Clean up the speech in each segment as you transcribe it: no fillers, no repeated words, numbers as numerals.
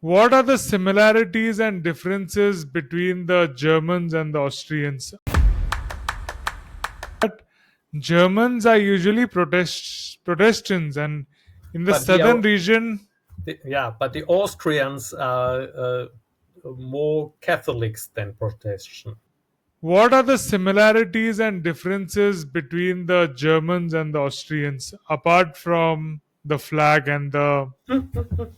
What are the similarities and differences between the Germans and the Austrians? But Germans are usually Protestants, and in the But the southern region, but the Austrians are more Catholics than Protestant. what are the similarities and differences between the Germans and the Austrians, apart from the flag and the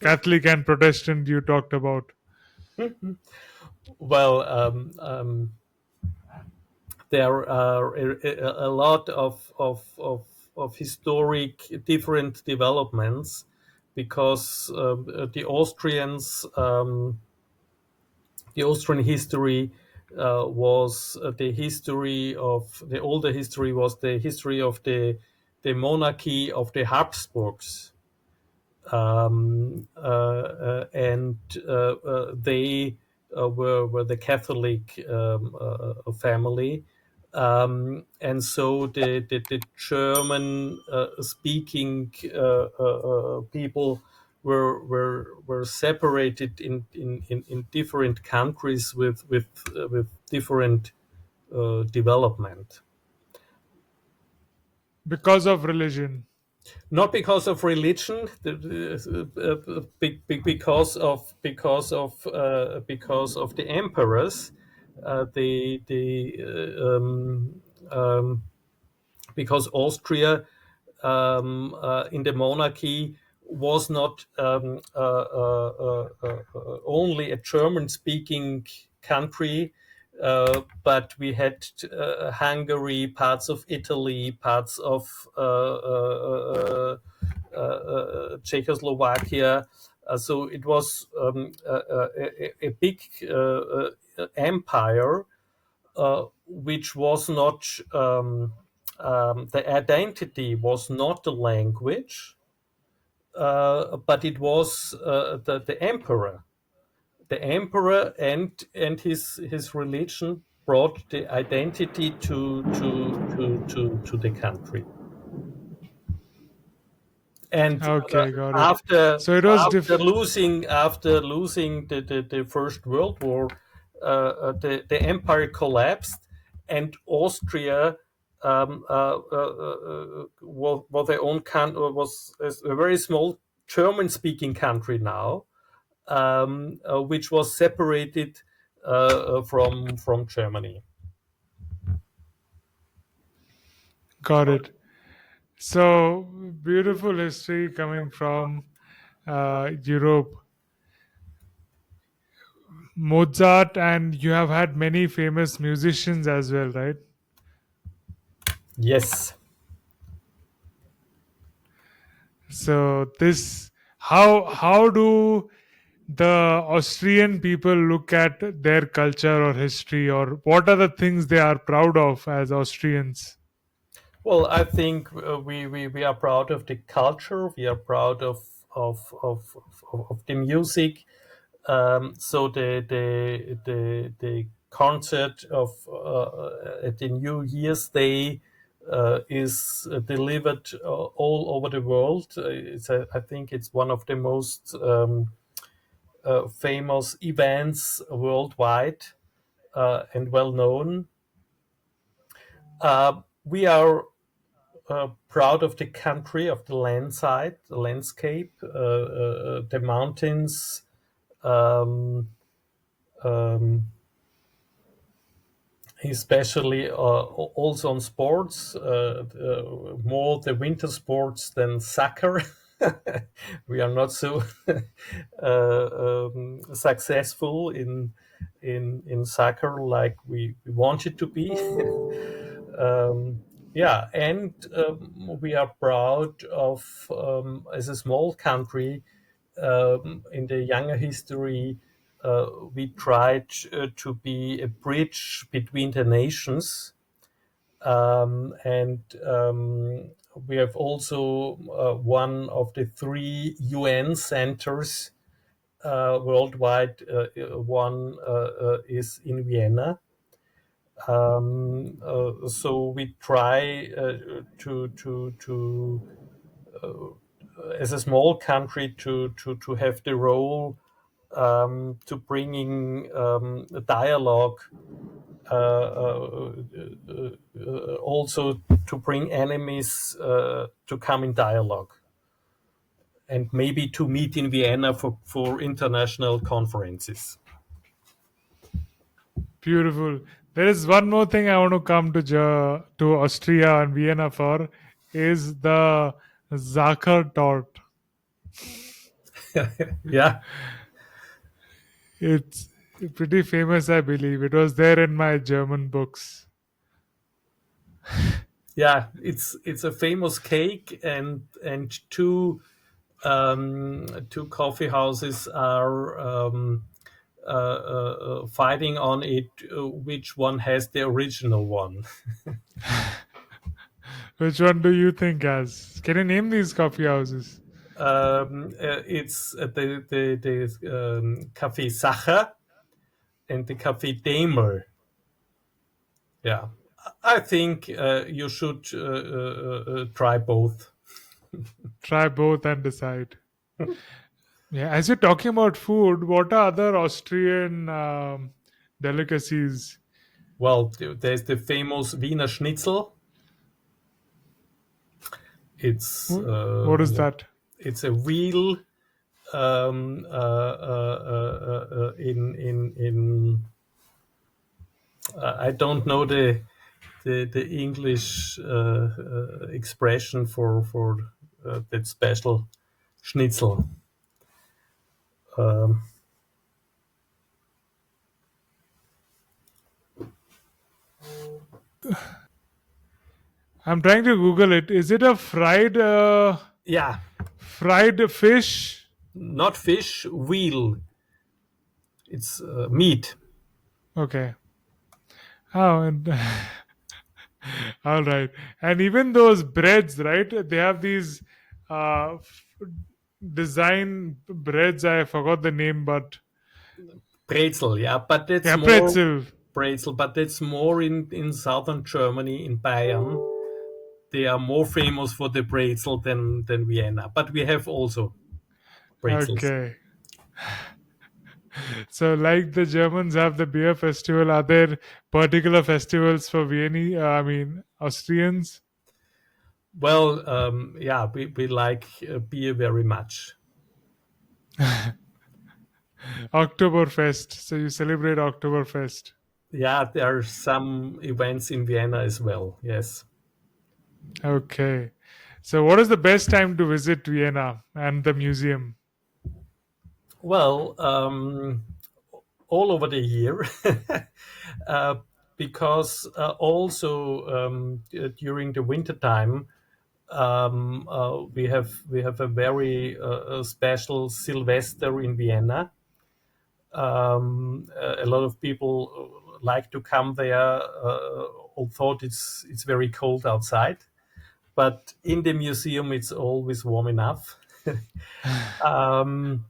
Catholic and Protestant you talked about? Well, there are a lot of historic different developments because the Austrian history was the history of the older history was the history of the monarchy of the Habsburgs, and they were the Catholic family, and so the German speaking people were separated in different countries with different development. Because of religion. Not because of religion, because of the emperors, the because Austria in the monarchy was not only a German-speaking country, but we had Hungary, parts of Italy, parts of Czechoslovakia. So it was a big empire, which was not the identity was not the language, but it was the emperor. The emperor and his religion brought the identity to the country. And Okay, got it. after So it was after losing the First World War, the empire collapsed, and Austria was their own was a very small German-speaking country now, which was separated from Germany. got it. So beautiful history coming from Europe. Mozart, and you have had many famous musicians as well, right? Yes. So this, how do the Austrian people look at their culture or history, or what are the things they are proud of as Austrians? Well, I think we are proud of the culture. We are proud of the music. So the concert of at the New Year's Day is delivered all over the world. I think it's one of the most famous events worldwide, and well known. We are proud of the country, of the the landscape, the mountains, um, um, especially also on sports, more the winter sports than soccer. We are not so successful in soccer like we want it to be. Yeah, and we are proud of, as a small country, in the younger history, we tried to be a bridge between the nations, and we have also one of the three UN centers worldwide. One is in Vienna. So we try as a small country to have the role to bringing a dialogue, also to bring enemies to come in dialogue, and maybe to meet in Vienna for international conferences. Beautiful. There is one more thing I want to come to to Austria and Vienna for is the Zacher tort. Yeah, It's pretty famous, I believe. It was there in my German books. yeah, it's a famous cake, and two coffee houses are fighting on it, which one has the original one. Which one do you think has? Can you name these coffee houses? It's the Café Sacher and the Café Daimler. Yeah, I think you should try both. Try both and decide. Yeah, as you're talking about food, what are other Austrian delicacies? Well, there's the famous Wiener Schnitzel. It's What is that? it's a veal in I don't know the English expression for that special schnitzel. Um, I'm trying to Google it. Is it a yeah, fried fish? not fish, veal. It's meat. Okay. Oh, and all right. And even those breads, right? They have these design breads. I forgot the name, but Brezel, yeah, but that's yeah, more pretzel. Brezel, but that's more in southern Germany, in Bayern. They are more famous for the Brezel than Vienna, but we have also Brezels. Okay. So, like the Germans have the beer festival, are there particular festivals for Austrians? Well, yeah, we like beer very much. Oktoberfest. So, you celebrate Oktoberfest. Yeah, there are some events in Vienna as well. Yes. Okay. So, what is the best time to visit Vienna and the museum? Well, all over the year, uh, because also during the winter time we have a very special Sylvester in Vienna. A lot of people like to come there, although it's very cold outside. But in the museum, it's always warm enough. um,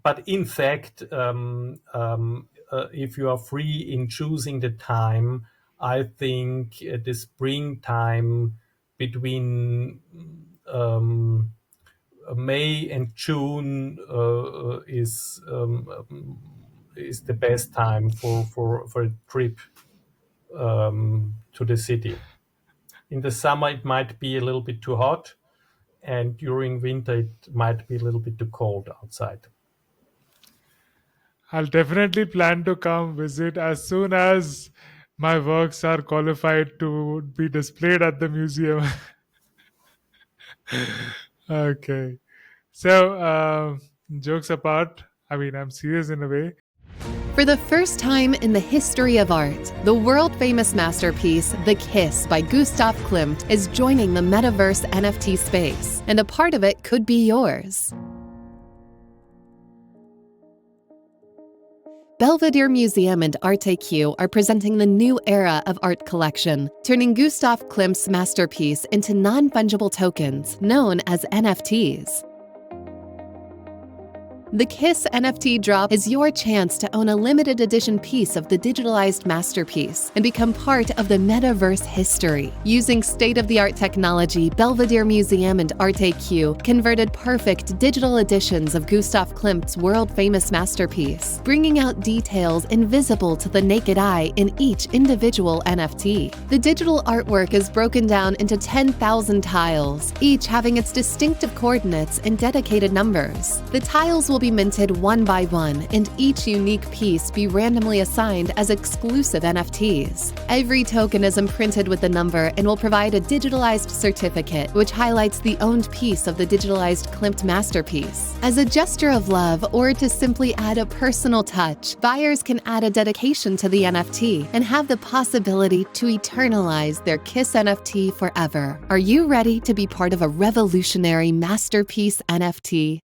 but in fact, if you are free in choosing the time, I think the springtime between May and June is the best time for a trip to the city. In the summer, it might be a little bit too hot, and during winter, it might be a little bit too cold outside. I'll definitely plan to come visit as soon as my works are qualified to be displayed at the museum. Okay. So, jokes apart, I'm serious in a way. For the first time in the history of art, the world-famous masterpiece, The Kiss by Gustav Klimt, is joining the metaverse NFT space, and a part of it could be yours. Belvedere Museum and ArtAQ are presenting the new era of art collection, turning Gustav Klimt's masterpiece into non-fungible tokens known as NFTs. The KISS NFT drop is your chance to own a limited edition piece of the digitalized masterpiece and become part of the metaverse history. Using state-of-the-art technology, Belvedere Museum and ArtAQ converted perfect digital editions of Gustav Klimt's world-famous masterpiece, bringing out details invisible to the naked eye in each individual NFT. The digital artwork is broken down into 10,000 tiles, each having its distinctive coordinates and dedicated numbers. The tiles will be minted one by one, and each unique piece be randomly assigned as exclusive NFTs. Every token is imprinted with the number and will provide a digitalized certificate, which highlights the owned piece of the digitalized Klimt masterpiece. As a gesture of love or to simply add a personal touch, buyers can add a dedication to the NFT and have the possibility to eternalize their KISS NFT forever. Are you ready to be part of a revolutionary masterpiece NFT?